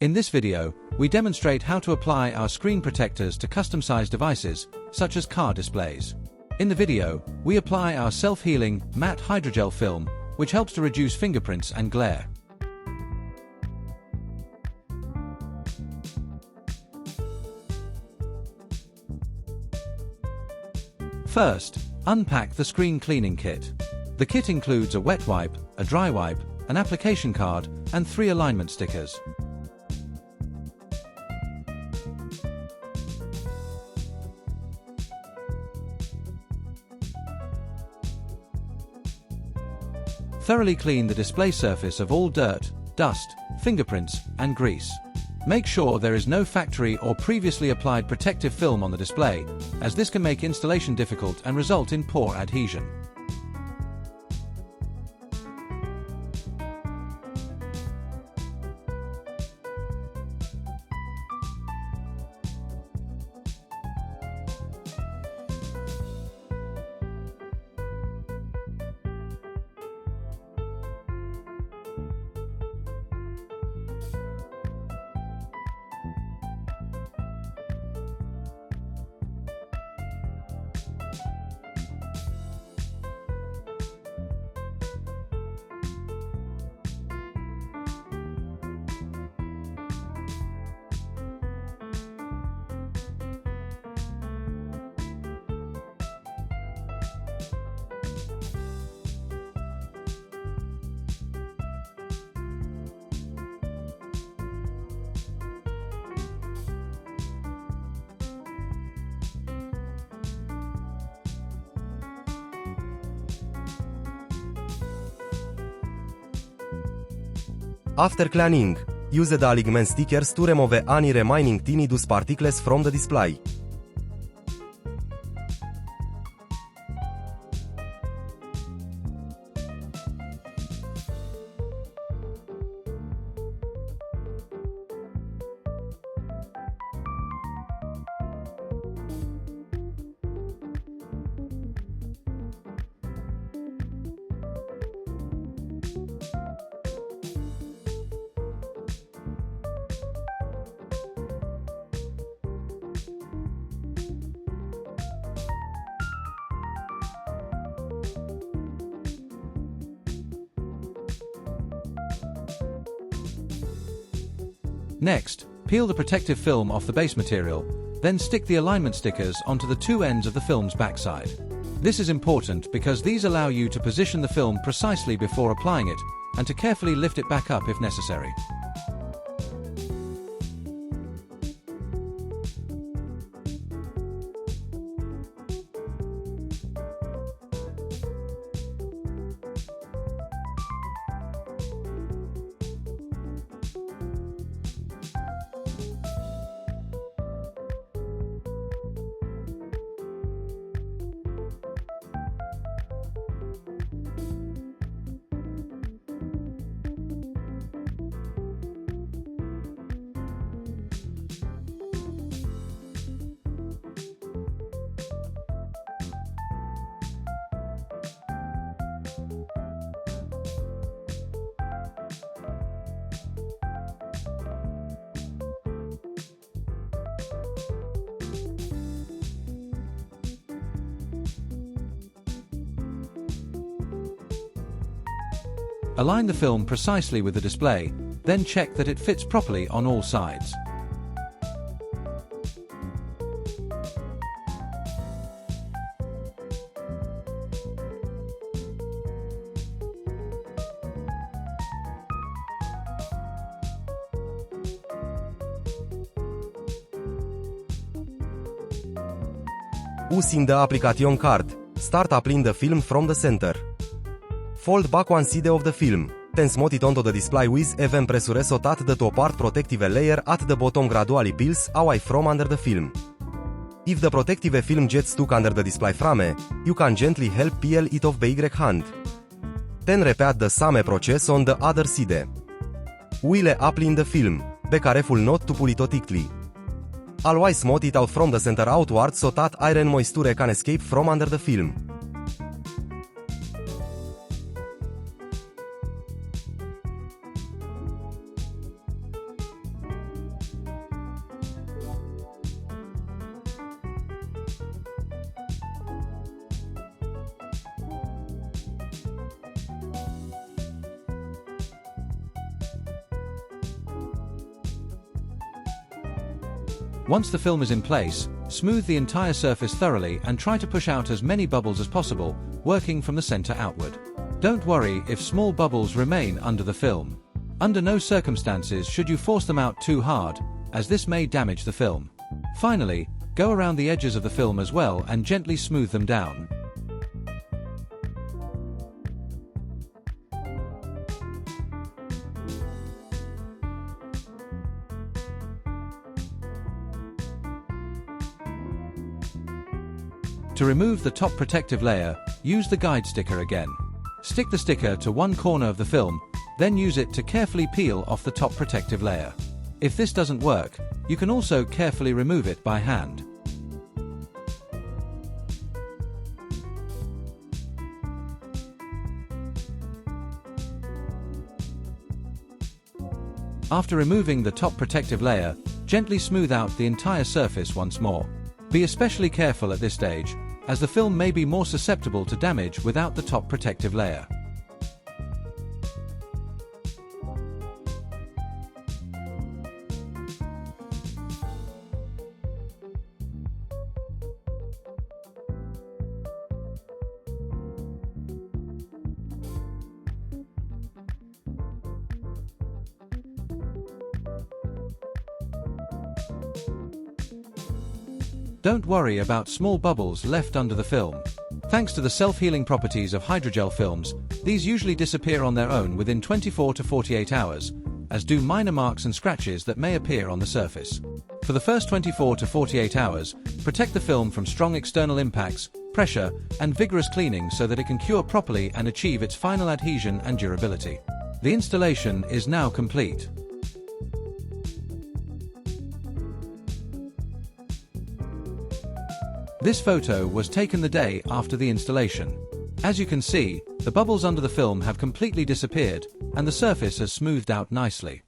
In this video, we demonstrate how to apply our screen protectors to custom-sized devices, such as car displays. In the video, we apply our self-healing, matte hydrogel film, which helps to reduce fingerprints and glare. First, unpack the screen cleaning kit. The kit includes a wet wipe, a dry wipe, an application card, and 3 alignment stickers. Thoroughly clean the display surface of all dirt, dust, fingerprints, and grease. Make sure there is no factory or previously applied protective film on the display, as this can make installation difficult and result in poor adhesion. After cleaning, use the alignment stickers to remove any remaining tiny dust particles from the display. Next, peel the protective film off the base material, then stick the alignment stickers onto the 2 ends of the film's backside. This is important because these allow you to position the film precisely before applying it, and to carefully lift it back up if necessary. Align the film precisely with the display, then check that it fits properly on all sides. Using the application card, start applying the film from the center. Fold back one side of the film, then smooth it onto the display with even pressure so that the top part protective layer at the bottom gradually peels away from under the film. If the protective film gets stuck under the display frame, you can gently help peel it off by your hand. Then repeat the same process on the other side. While applying the film, be careful not to pull it too tightly. Always smooth it out from the center outward so that iron moisture can escape from under the film. Once the film is in place, smooth the entire surface thoroughly and try to push out as many bubbles as possible, working from the center outward. Don't worry if small bubbles remain under the film. Under no circumstances should you force them out too hard, as this may damage the film. Finally, go around the edges of the film as well and gently smooth them down. To remove the top protective layer, use the guide sticker again. Stick the sticker to one corner of the film, then use it to carefully peel off the top protective layer. If this doesn't work, you can also carefully remove it by hand. After removing the top protective layer, gently smooth out the entire surface once more. Be especially careful at this stage, as the film may be more susceptible to damage without the top protective layer. Don't worry about small bubbles left under the film. Thanks to the self-healing properties of hydrogel films, these usually disappear on their own within 24 to 48 hours, as do minor marks and scratches that may appear on the surface. For the first 24 to 48 hours, protect the film from strong external impacts, pressure, and vigorous cleaning so that it can cure properly and achieve its final adhesion and durability. The installation is now complete. This photo was taken the day after the installation. As you can see, the bubbles under the film have completely disappeared, and the surface has smoothed out nicely.